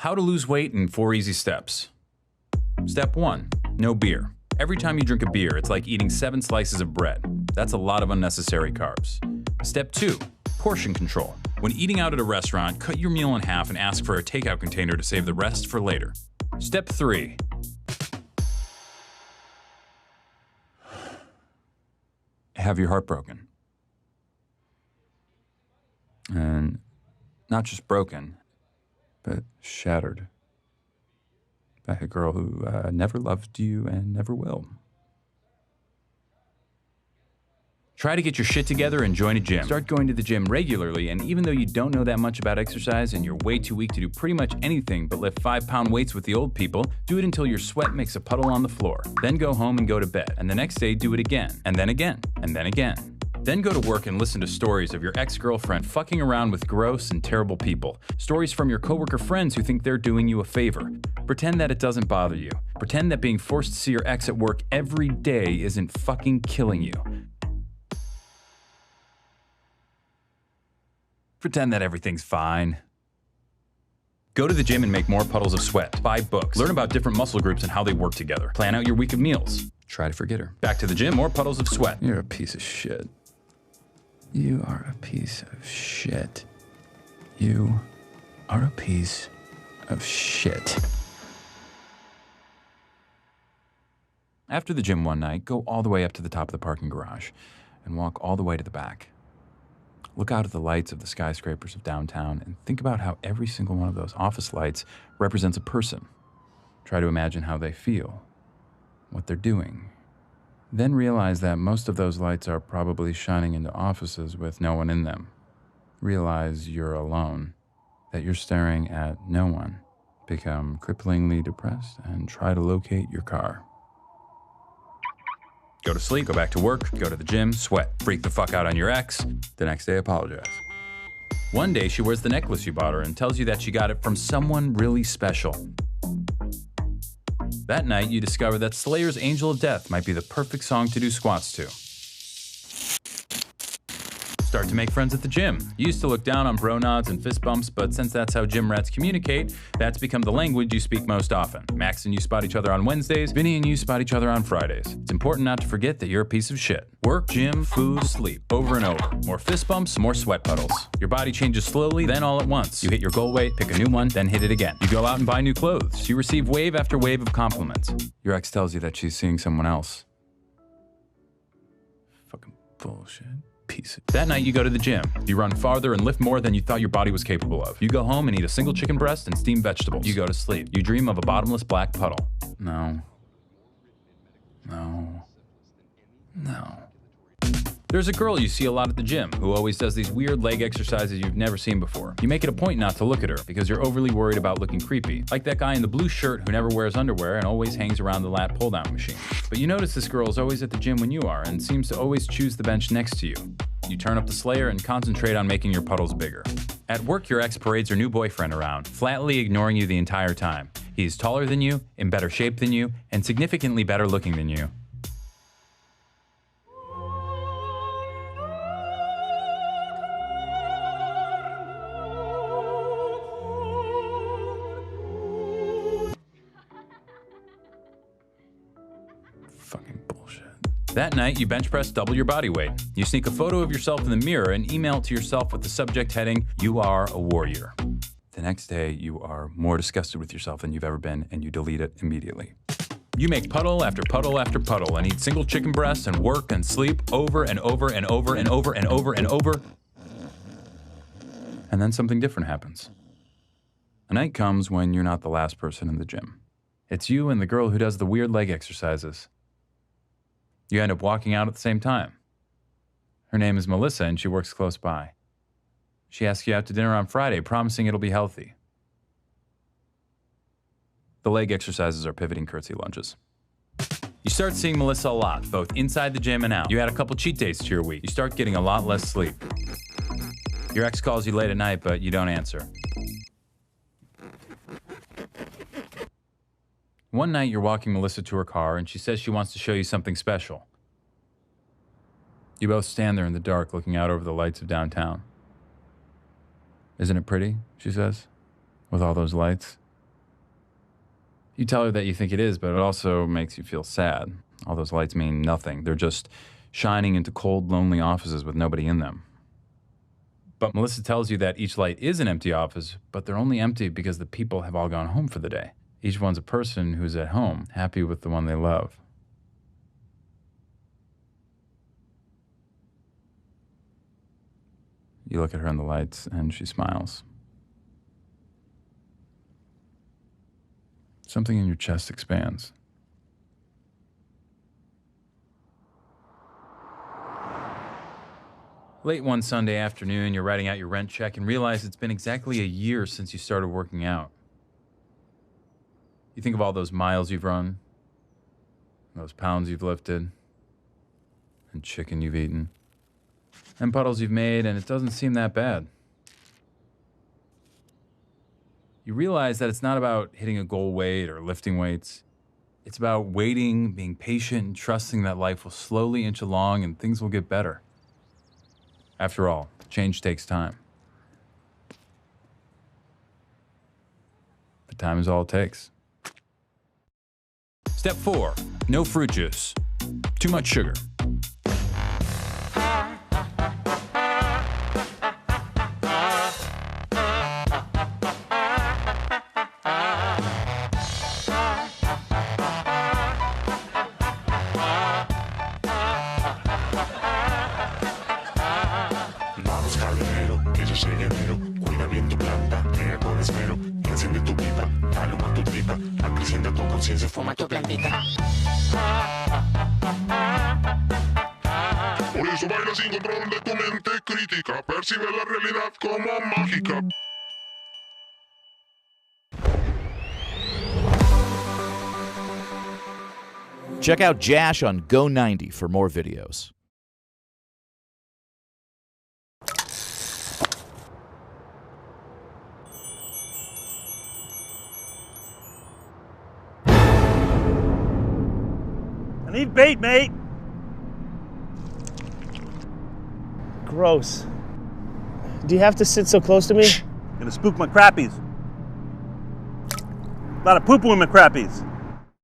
How to lose weight in 4 easy steps. Step 1, no beer. Every time you drink a beer, it's like eating 7 slices of bread. That's a lot of unnecessary carbs. Step 2, portion control. When eating out at a restaurant, cut your meal in half and ask for a takeout container to save the rest for later. Step 3, have your heart broken. And not just broken, but shattered by a girl who never loved you and never will. Try to get your shit together and join a gym. Start going to the gym regularly, and even though you don't know that much about exercise and you're way too weak to do pretty much anything but lift 5-pound weights with the old people, do it until your sweat makes a puddle on the floor. Then go home and go to bed, and the next day do it again, and then again, and then again. Then go to work and listen to stories of your ex-girlfriend fucking around with gross and terrible people. Stories from your coworker friends who think they're doing you a favor. Pretend that it doesn't bother you. Pretend that being forced to see your ex at work every day isn't fucking killing you. Pretend that everything's fine. Go to the gym and make more puddles of sweat. Buy books. Learn about different muscle groups and how they work together. Plan out your week of meals. Try to forget her. Back to the gym, more puddles of sweat. You're a piece of shit. You are a piece of shit. You are a piece of shit. After the gym one night, go all the way up to the top of the parking garage and walk all the way to the back. Look out at the lights of the skyscrapers of downtown and think about how every single one of those office lights represents a person. Try to imagine how they feel, what they're doing. Then realize that most of those lights are probably shining into offices with no one in them. Realize you're alone, that you're staring at no one. Become cripplingly depressed and try to locate your car. Go to sleep, go back to work, go to the gym, sweat, freak the fuck out on your ex. The next day, apologize. One day, she wears the necklace you bought her and tells you that she got it from someone really special. That night, you discover that Slayer's Angel of Death might be the perfect song to do squats to. Start to make friends at the gym. You used to look down on bro nods and fist bumps, but since that's how gym rats communicate, that's become the language you speak most often. Max and you spot each other on Wednesdays, Vinny and you spot each other on Fridays. It's important not to forget that you're a piece of shit. Work, gym, food, sleep, over and over. More fist bumps, more sweat puddles. Your body changes slowly, then all at once. You hit your goal weight, pick a new one, then hit it again. You go out and buy new clothes. You receive wave after wave of compliments. Your ex tells you that she's seeing someone else. Fucking bullshit. That night you go to the gym. You run farther and lift more than you thought your body was capable of. You go home and eat a single chicken breast and steamed vegetables. You go to sleep. You dream of a bottomless black puddle. No. No. No. There's a girl you see a lot at the gym who always does these weird leg exercises you've never seen before. You make it a point not to look at her because you're overly worried about looking creepy. Like that guy in the blue shirt who never wears underwear and always hangs around the lat pull-down machine. But you notice this girl is always at the gym when you are and seems to always choose the bench next to you. You turn up the Slayer and concentrate on making your puddles bigger. At work, your ex parades her new boyfriend around, flatly ignoring you the entire time. He's taller than you, in better shape than you, and significantly better looking than you. Fucking bullshit. That night, you bench press double your body weight. You sneak a photo of yourself in the mirror and email it to yourself with the subject heading, "You are a warrior." The next day, you are more disgusted with yourself than you've ever been, and you delete it immediately. You make puddle after puddle after puddle and eat single chicken breasts and work and sleep over and over and over and over and over and over. And then something different happens. A night comes when you're not the last person in the gym. It's you and the girl who does the weird leg exercises. You end up walking out at the same time. Her name is Melissa and she works close by. She asks you out to dinner on Friday, promising it'll be healthy. The leg exercises are pivoting curtsy lunges. You start seeing Melissa a lot, both inside the gym and out. You add a couple cheat days to your week. You start getting a lot less sleep. Your ex calls you late at night, but you don't answer. One night, you're walking Melissa to her car, and she says she wants to show you something special. You both stand there in the dark, looking out over the lights of downtown. "Isn't it pretty?" she says, "with all those lights?" You tell her that you think it is, but it also makes you feel sad. All those lights mean nothing. They're just shining into cold, lonely offices with nobody in them. But Melissa tells you that each light is an empty office, but they're only empty because the people have all gone home for the day. Each one's a person who's at home, happy with the one they love. You look at her in the lights, and she smiles. Something in your chest expands. Late one Sunday afternoon, you're writing out your rent check and realize it's been exactly a year since you started working out. You think of all those miles you've run, those pounds you've lifted, and chicken you've eaten, and puddles you've made, and it doesn't seem that bad. You realize that it's not about hitting a goal weight or lifting weights. It's about waiting, being patient, and trusting that life will slowly inch along and things will get better. After all, change takes time. But time is all it takes. Step 4, no fruit juice. Too much sugar. Cuida bien tu planta, crea con esmero, enciende tu pipa, dale más tu tripa, acrecienta tu conciencia, fuma tu plantita. Por eso baila sin control de tu mente crítica, percibe la realidad como mágica. Check out Jash on Go90 for more videos. I need bait, mate. Gross. Do you have to sit so close to me? Gonna spook my crappies. A lot of poo-poo in my crappies.